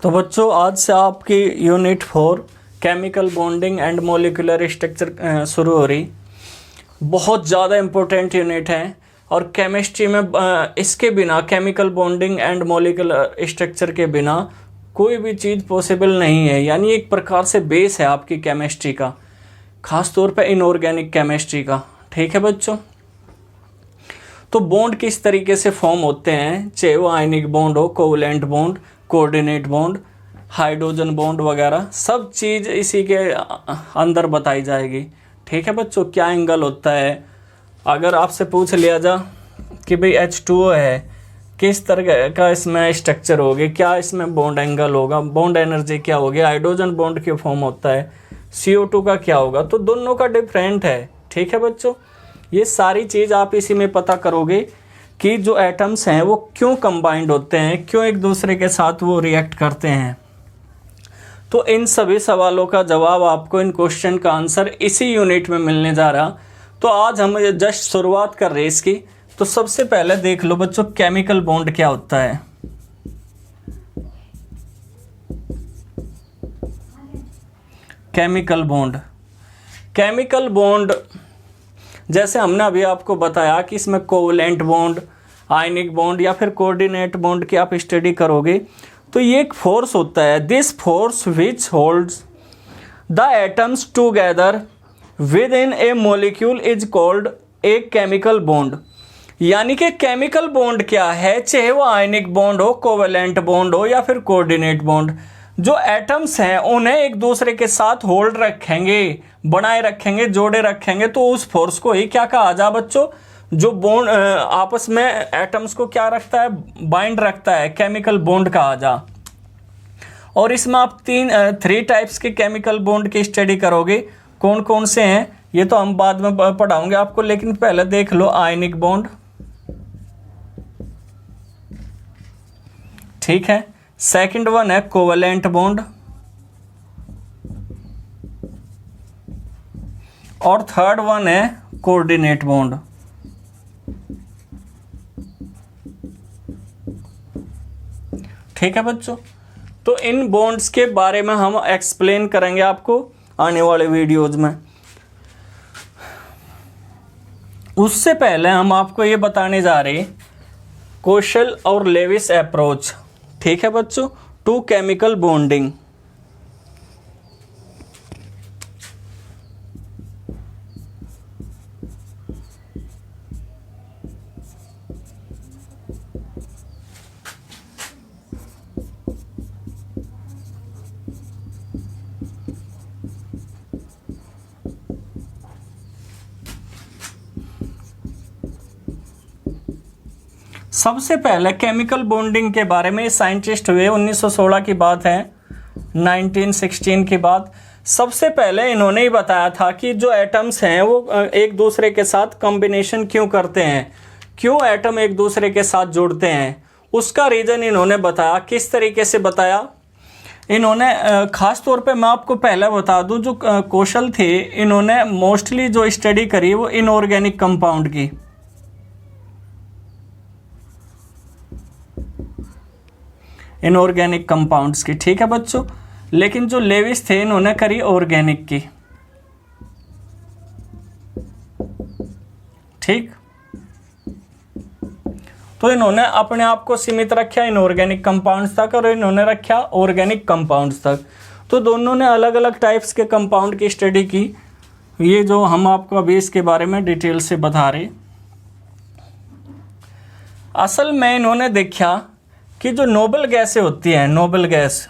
तो बच्चों आज से आपकी unit 4 chemical bonding and molecular structure शुरू हो रही। बहुत ज़्यादा इम्पोर्टेंट यूनिट है और केमिस्ट्री में इसके बिना, chemical bonding and molecular structure के बिना कोई भी चीज़ पॉसिबल नहीं है। यानी एक प्रकार से बेस है आपकी केमिस्ट्री का, ख़ास तौर पे इनऑर्गेनिक केमिस्ट्री का। ठीक है बच्चों, तो बॉन्ड किस तरीके से फॉर्म होते हैं, चाहे वो आयनिक बॉन्ड हो, covalent bond, coordinate bond, hydrogen bond वगैरह, सब चीज़ इसी के अंदर बताई जाएगी। ठीक है बच्चों, क्या एंगल होता है, अगर आपसे पूछ लिया जा कि भाई H2O है, किस तरह का इसमें स्ट्रक्चर होगी, क्या इसमें बॉन्ड एंगल होगा, बॉन्ड एनर्जी क्या होगी, हाइड्रोजन बॉन्ड क्यों फॉर्म होता है, CO2 का क्या होगा, तो दोनों का डिफरेंट है। ठीक है बच्चों, ये सारी चीज़ आप इसी में पता करोगे कि जो एटम्स हैं वो क्यों कंबाइंड होते हैं, क्यों एक दूसरे के साथ वो रिएक्ट करते हैं। तो इन सभी सवालों का जवाब आपको, इन क्वेश्चन का आंसर इसी यूनिट में मिलने जा रहा। तो आज हम जस्ट शुरुआत कर रहे हैं इसकी। तो सबसे पहले देख लो बच्चों, केमिकल बॉन्ड क्या होता है। केमिकल बॉन्ड, केमिकल बॉन्ड जैसे हमने अभी आपको बताया कि इसमें कोवलेंट बॉन्ड, आयनिक बॉन्ड या फिर कोऑर्डिनेट बॉन्ड की आप स्टडी करोगे तो ये एक फोर्स होता है। This force which holds the atoms together with in A molecule is called a chemical bond. यानी कि केमिकल बॉन्ड क्या है, चाहे वो आयनिक बॉन्ड हो, कोवलेंट बॉन्ड हो या फिर कोऑर्डिनेट बॉन्ड, जो एटम्स हैं उन्हें एक दूसरे के साथ होल्ड रखेंगे, बनाए रखेंगे, जोड़े रखेंगे, तो उस फोर्स को ही क्या कहा जा बच्चों, जो बॉन्ड आपस में एटम्स को क्या रखता है, बाइंड रखता है, केमिकल बॉन्ड कहा जा। और इसमें आप थ्री टाइप्स के केमिकल बॉन्ड की स्टडी करोगे। कौन कौन से हैं ये तो हम बाद में पढ़ाऊंगे आपको, लेकिन पहले देख लो आयनिक बॉन्ड। ठीक है, सेकंड वन है कोवलेंट बॉन्ड और थर्ड वन है कोऑर्डिनेट बॉन्ड। ठीक है बच्चों, तो इन बॉन्ड्स के बारे में हम एक्सप्लेन करेंगे आपको आने वाले वीडियोज में। उससे पहले हम आपको ये बताने जा रहे हैं कोशल और लेविस अप्रोच। ठीक है बच्चों, टू केमिकल बॉन्डिंग। सबसे पहले केमिकल बॉन्डिंग के बारे में साइंटिस्ट हुए 1916 की बात है, 1916 की बात। सबसे पहले इन्होंने ही बताया था कि जो एटम्स हैं वो एक दूसरे के साथ कॉम्बिनेशन क्यों करते हैं, क्यों एटम एक दूसरे के साथ जुड़ते हैं, उसका रीज़न इन्होंने बताया। किस तरीके से बताया इन्होंने, ख़ास तौर पे मैं आपको पहले बता दूं, जो कौशल थे इन्होंने मोस्टली जो स्टडी करी वो इनऑर्गेनिक कंपाउंड की। इनऑर्गेनिक कंपाउंड्स की। ठीक है बच्चों, लेकिन जो लेविस थे इन्होंने करी ऑर्गेनिक की। ठीक, तो इन्होंने अपने आप को सीमित रखा इनऑर्गेनिक कंपाउंड्स तक और इन्होंने रखा ऑर्गेनिक कंपाउंड्स तक। तो दोनों ने अलग अलग टाइप्स के कंपाउंड की स्टडी की। ये जो हम आपको अभी इसके बारे में डिटेल से बता रहे, असल में इन्होंने देखा कि जो नोबल गैसें होती हैं, नोबल गैस,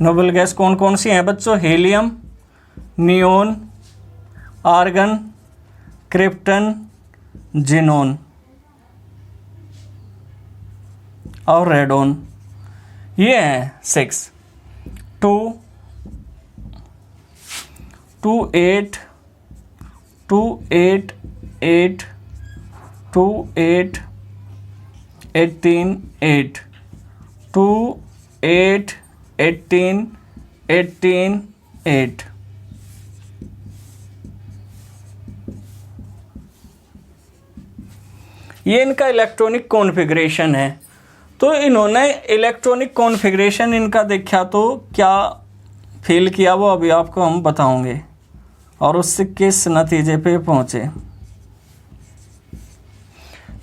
नोबल गैस कौन कौन सी हैं बच्चों, helium, neon, argon, krypton, xenon और रेडोन। ये हैं 6, 2, 2, 8, 2, 8, 8, 2, 8, 18, 8, 2, 8, 18, 18, 8। ये इनका इलेक्ट्रॉनिक कॉन्फ़िगरेशन है। तो इन्होंने इलेक्ट्रॉनिक कॉन्फ़िगरेशन इनका देखा तो क्या फील किया वो अभी आपको हम बताओगे और उससे किस नतीजे पे पहुँचे।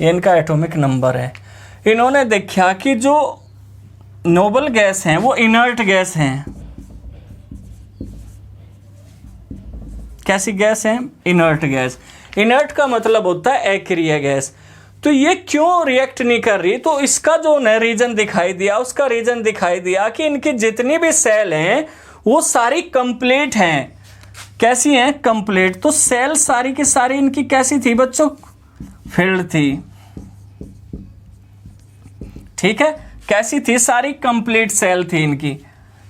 ये इनका एटॉमिक नंबर है। इन्होंने देखा कि जो नोबल गैस हैं वो इनर्ट गैस हैं। कैसी गैस हैं? Inert gas. इनर्ट का मतलब होता है अक्रिय गैस। तो ये क्यों रिएक्ट नहीं कर रही? तो इसका जो नया रीजन दिखाई दिया, उसका रीजन दिखाई दिया कि इनकी जितनी भी सेल हैं वो सारी कंप्लीट हैं। कैसी हैं? कंप्लीट। तो सेल सारी की सारी इनकी कैसी थी बच्चों? फिल्ड थी। ठीक है, कैसी थी? सारी कंप्लीट सेल थी इनकी।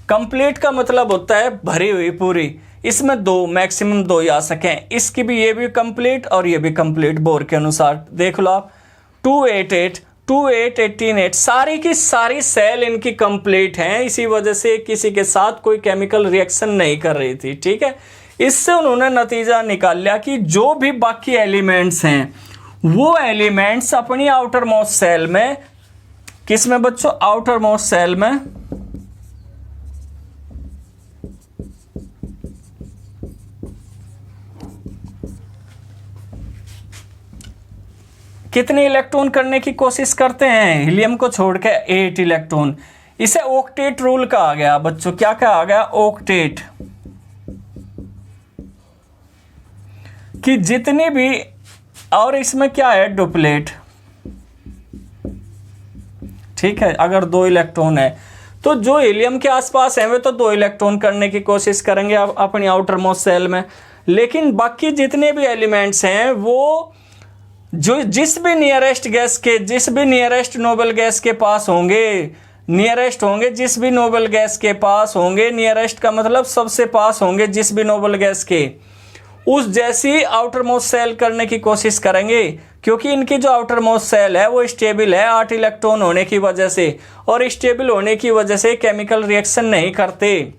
कंप्लीट का मतलब होता है भरी हुई, पूरी। इसमें दो, मैक्सिमम दो ही आ सकें। इसकी भी, ये भी कंप्लीट और ये भी कंप्लीट। बोर के अनुसार देख लो आप, 288, 28, 188, सारी की सारी सेल इनकी कंप्लीट हैं। इसी वजह से किसी के साथ कोई केमिकल रिएक्शन नहीं कर रही थी। ठीक है, इससे उन्होंने नतीजा निकाल लिया कि जो भी बाकी एलिमेंट्स हैं वो एलिमेंट्स अपनी आउटर मोस्ट सेल में, किस में बच्चों? आउटर मोस्ट सेल में कितने इलेक्ट्रॉन करने की कोशिश करते हैं? हीलियम को छोड़ के 8 इलेक्ट्रॉन। इसे ऑक्टेट रूल कहा गया बच्चों। क्या कहा गया? ऑक्टेट। कि जितनी भी, और इसमें क्या है? डुप्लेट। ठीक है, अगर 2 इलेक्ट्रॉन है तो जो हीलियम के आसपास है वे तो 2 इलेक्ट्रॉन करने की कोशिश करेंगे अपनी आउटर मोस्ट सेल में। लेकिन बाकी जितने भी एलिमेंट्स हैं वो जो जिस भी नियरेस्ट गैस के, जिस भी नियरेस्ट नोबल गैस के पास होंगे, नियरेस्ट होंगे जिस भी नोबल गैस के पास होंगे, नियरेस्ट का मतलब सबसे पास होंगे जिस भी नोबल गैस के, उस जैसी आउटर मोस्ट सेल करने की कोशिश करेंगे। क्योंकि इनकी जो आउटर मोस्ट सेल है वो स्टेबल है 8 इलेक्ट्रॉन होने की वजह से, और स्टेबल होने की वजह से केमिकल रिएक्शन नहीं करते।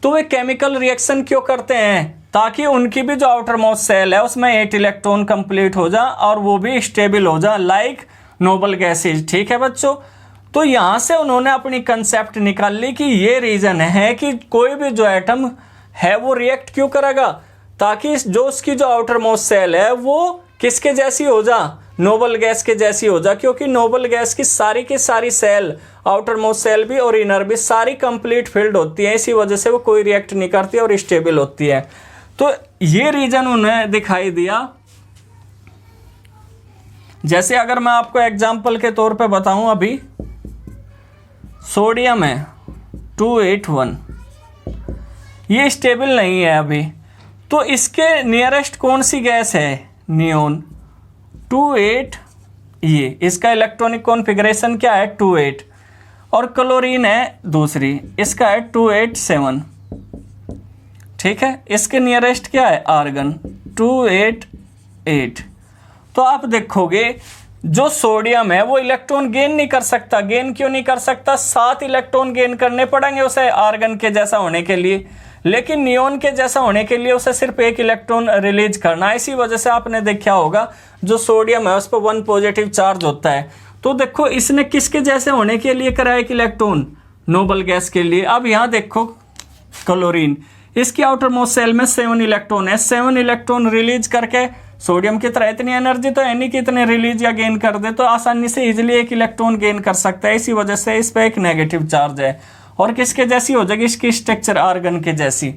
तो वे केमिकल रिएक्शन क्यों करते हैं? ताकि उनकी भी जो आउटर मोस्ट सेल है उसमें 8 इलेक्ट्रॉन कंप्लीट हो जा और वो भी स्टेबल हो जा, लाइक नोबल गैसेज। ठीक है बच्चों, तो यहाँ से उन्होंने अपनी कंसेप्ट निकाल ली कि ये रीजन है कि कोई भी जो एटम है वो रिएक्ट क्यों करेगा, ताकि जो उसकी जो आउटर मोस्ट सेल है वो किसके जैसी हो जा? नोबल गैस के जैसी हो जा। क्योंकि नोबल गैस की सारी सेल, आउटर मोस्ट सेल भी और इनर भी, सारी कंप्लीट फिल्ड होती है। इसी वजह से वो कोई रिएक्ट नहीं करती और स्टेबल होती है। तो ये रीजन उन्हें दिखाई दिया। जैसे अगर मैं आपको एग्जांपल के तौर पे बताऊं, अभी सोडियम है 281, ये स्टेबल नहीं है अभी। तो इसके नियरेस्ट कौन सी गैस है? नियोन 28, ये इसका इलेक्ट्रॉनिक कॉन्फ़िगरेशन क्या है? 28। और क्लोरीन है दूसरी, इसका है 287। ठीक है, इसके नियरेस्ट क्या है? आर्गन 288। तो आप देखोगे जो सोडियम है वो इलेक्ट्रॉन गेन नहीं कर सकता। गेन क्यों नहीं कर सकता? 7 इलेक्ट्रॉन गेन करने पड़ेंगे उसे आर्गन के जैसा होने के लिए। लेकिन नियोन के जैसा होने के लिए उसे सिर्फ 1 इलेक्ट्रॉन रिलीज करना है। इसी वजह से आपने देखा होगा जो सोडियम है उस पर 1 पॉजिटिव चार्ज होता है। तो देखो इसने किसके जैसे होने के लिए करा 1 इलेक्ट्रॉन? नोबल गैस के लिए। अब यहाँ देखो क्लोरीन, इसकी आउटर मोस्ट सेल में 7 इलेक्ट्रॉन है। 7 इलेक्ट्रॉन रिलीज करके सोडियम की तरह इतनी एनर्जी तो है नहीं कि इतने रिलीज या गेन कर दे, तो आसानी से इजिली 1 इलेक्ट्रॉन गेन कर सकता है। इसी वजह से इस पर एक नेगेटिव चार्ज है। और किसके जैसी हो जाएगी? इसकी स्ट्रक्चर आर्गन के जैसी।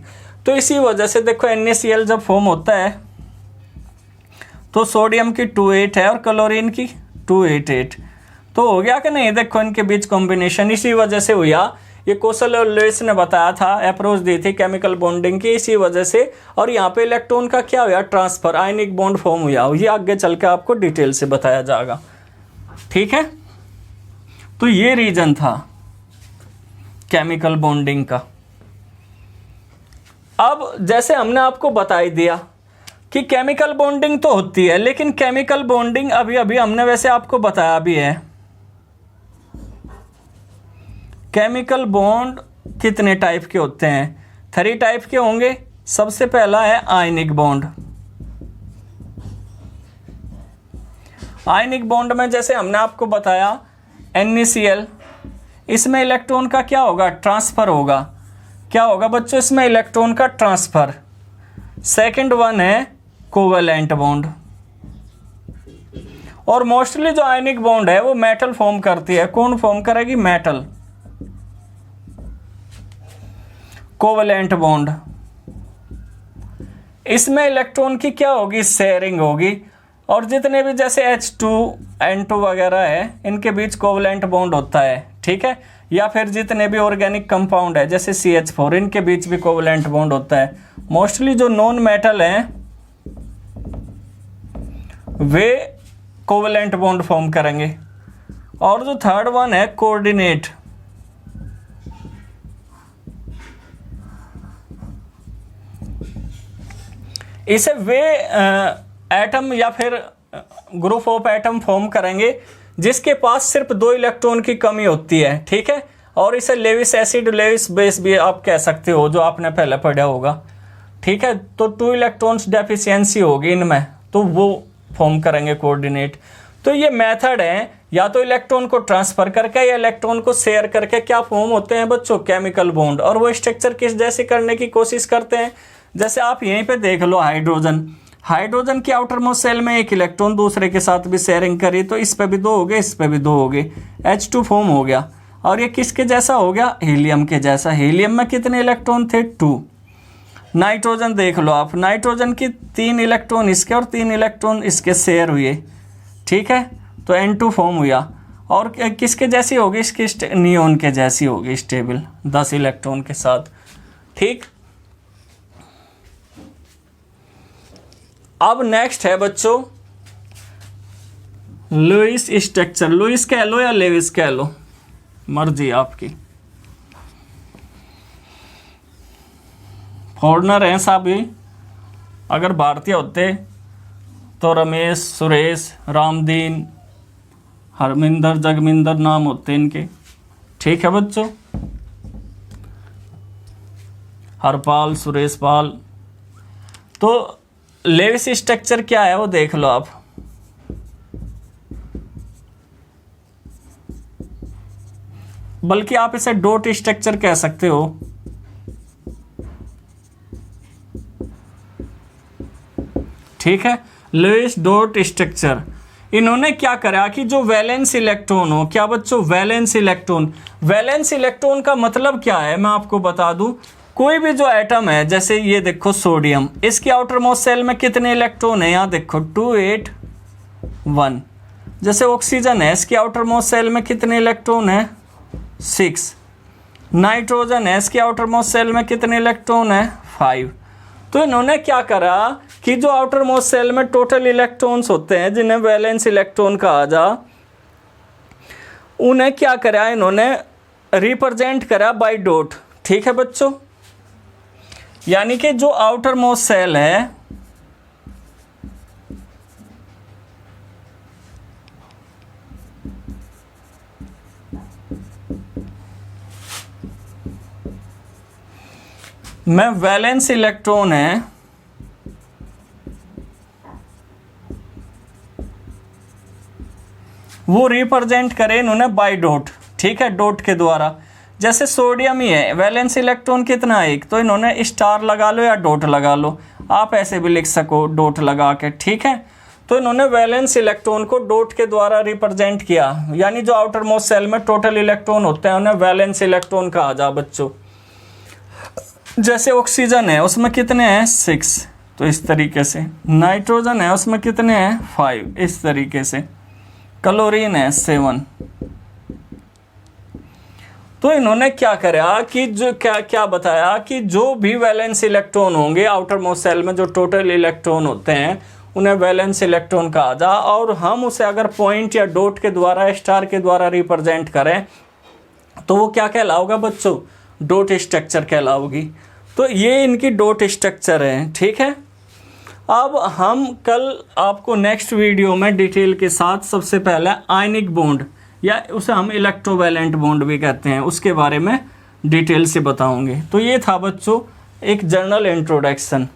तो इसी वजह से देखो NaCl जब फॉर्म होता है तो सोडियम की 28 है और क्लोरीन की 288। तो हो गया कि नहीं? देखो इनके बीच कॉम्बिनेशन इसी वजह से हुआ। ये कौशल और लुईस ने बताया था, अप्रोच दी थी केमिकल बॉन्डिंग की, इसी वजह से। और यहाँ पे इलेक्ट्रॉन का क्या हुआ? ट्रांसफर, आयनिक बॉन्ड फॉर्म हुआ। ये आगे चल के आपको डिटेल से बताया जाएगा। ठीक है, तो ये रीजन था केमिकल बॉन्डिंग का। अब जैसे हमने आपको बता ही दिया कि केमिकल बॉन्डिंग तो होती है, लेकिन केमिकल बॉन्डिंग अभी अभी हमने वैसे आपको बताया भी है। केमिकल बॉन्ड कितने टाइप के होते हैं? 3 टाइप के होंगे। सबसे पहला है आयनिक बॉन्ड, आयनिक बॉन्ड में जैसे हमने आपको बताया NaCl, इसमें इलेक्ट्रॉन का क्या होगा, ट्रांसफ़र होगा। क्या होगा बच्चों, इसमें इलेक्ट्रॉन का ट्रांसफ़र। सेकंड वन है कोवेलेंट बॉन्ड। और मोस्टली जो आयनिक बॉन्ड है वो मेटल फॉर्म करती है। कौन फॉर्म करेगी, मेटल। कोवेलेंट बॉन्ड, इसमें इलेक्ट्रॉन की क्या होगी, शेयरिंग होगी। और जितने भी जैसे H2N2 वगैरह है, इनके बीच कोवेलेंट बॉन्ड होता है, ठीक है। या फिर जितने भी ऑर्गेनिक कंपाउंड है जैसे CH4, इनके बीच भी कोवेलेंट बॉन्ड होता है। मोस्टली जो नॉन मेटल हैं वे कोवेलेंट बॉन्ड फॉर्म करेंगे। और जो थर्ड वन है कोऑर्डिनेट, इसे वे एटम या फिर ग्रुप ऑफ एटम फॉर्म करेंगे जिसके पास सिर्फ 2 इलेक्ट्रॉन की कमी होती है, ठीक है। और इसे लेविस एसिड, लेविस बेस भी आप कह सकते हो, जो आपने पहले पढ़ा होगा, ठीक है। तो 2 इलेक्ट्रॉन्स डेफिशिएंसी होगी इनमें, तो वो फॉर्म करेंगे कोऑर्डिनेट। तो ये मेथड है, या तो इलेक्ट्रॉन को ट्रांसफर करके या इलेक्ट्रॉन को शेयर करके क्या फॉर्म होते हैं बच्चों, केमिकल बॉन्ड। और वो स्ट्रक्चर किस जैसे करने की कोशिश करते हैं, जैसे आप यहीं पे देख लो हाइड्रोजन की आउटर मोस्ट सेल में एक इलेक्ट्रॉन दूसरे के साथ भी शेयरिंग करी, तो इस पे भी 2 हो गए, इस पे भी 2 हो गए, H2 फॉर्म हो गया। और ये किसके जैसा हो गया, हीलियम के जैसा। हीलियम में कितने इलेक्ट्रॉन थे, 2। नाइट्रोजन देख लो आप, नाइट्रोजन की 3 इलेक्ट्रॉन इसके और 3 इलेक्ट्रॉन इसके शेयर हुए, ठीक है। तो N2 फॉर्म हुआ। और किसके जैसी होगी, इसकी नियोन के जैसी होगी, स्टेबल 10 इलेक्ट्रॉन के साथ, ठीक। अब नेक्स्ट है बच्चों लुईस स्ट्रक्चर। लुईस कह लो या लेविस कह लो, मर्जी आपकी। फॉरनर हैं सभी, अगर भारतीय होते तो रमेश, सुरेश, रामदीन, हरमिंदर, जगमिंदर नाम होते इनके, ठीक है बच्चों। हरपाल, सुरेश पाल। तो लेविस स्ट्रक्चर क्या है वो देख लो आप। बल्कि आप इसे डॉट स्ट्रक्चर कह सकते हो। ठीक है, लेविस डॉट स्ट्रक्चर। इन्होंने क्या करा कि जो वैलेंस इलेक्ट्रॉन हो, क्या बच्चों, वैलेंस इलेक्ट्रॉन। वैलेंस इलेक्ट्रॉन का मतलब क्या है मैं आपको बता दूं। कोई भी जो एटम है, जैसे ये देखो सोडियम, इसकी आउटर मोस्ट सेल में कितने इलेक्ट्रॉन है, यहाँ देखो 2 8 1। जैसे ऑक्सीजन है, इसकी आउटर मोस्ट सेल में कितने इलेक्ट्रॉन है, 6। नाइट्रोजन है, इसकी आउटर मोस्ट सेल में कितने इलेक्ट्रॉन है, 5। तो इन्होंने क्या करा कि जो आउटर मोस्ट सेल में टोटल इलेक्ट्रॉन्स होते हैं, जिन्हें वैलेंस इलेक्ट्रॉन कहा जा, उन्हें क्या करा, इन्होंने रिप्रेजेंट करा बाय डॉट। ठीक है बच्चों, यानी कि जो आउटर मोस्ट सेल है, में वैलेंस इलेक्ट्रॉन है, वो रिप्रेजेंट करे इन्होंने बाय डॉट। ठीक है, डॉट के द्वारा। जैसे सोडियम ही है, वैलेंस इलेक्ट्रॉन कितना है, 1, तो इन्होंने स्टार लगा लो या डॉट लगा लो, आप ऐसे भी लिख सको डॉट लगा के। ठीक है, तो इन्होंने वैलेंस इलेक्ट्रॉन को डॉट के द्वारा रिप्रेजेंट किया, यानी जो आउटर मोस्ट सेल में टोटल इलेक्ट्रॉन होते हैं उन्हें वैलेंस इलेक्ट्रॉन कहा जा बच्चों। जैसे ऑक्सीजन है, उसमें कितने हैं, 6, तो इस तरीके से। नाइट्रोजन है, उसमें कितने हैं, 5, इस तरीके से। क्लोरीन है 7। तो इन्होंने क्या करा कि जो क्या बताया कि जो भी वैलेंस इलेक्ट्रॉन होंगे आउटर मोस्ट सेल में, जो टोटल इलेक्ट्रॉन होते हैं, उन्हें वैलेंस इलेक्ट्रॉन कहा जा। और हम उसे अगर पॉइंट या डॉट के द्वारा, स्टार के द्वारा रिप्रेजेंट करें तो वो क्या कहलाओगा बच्चों, डॉट स्ट्रक्चर कहलाओगी। तो ये इनकी डॉट स्ट्रक्चर है। ठीक है, अब हम कल आपको नेक्स्ट वीडियो में डिटेल के साथ सबसे पहले आयनिक बॉन्ड, या उसे हम इलेक्ट्रोवैलेंट बॉन्ड भी कहते हैं, उसके बारे में डिटेल से बताऊंगे। तो ये था बच्चों एक जनरल इंट्रोडक्शन।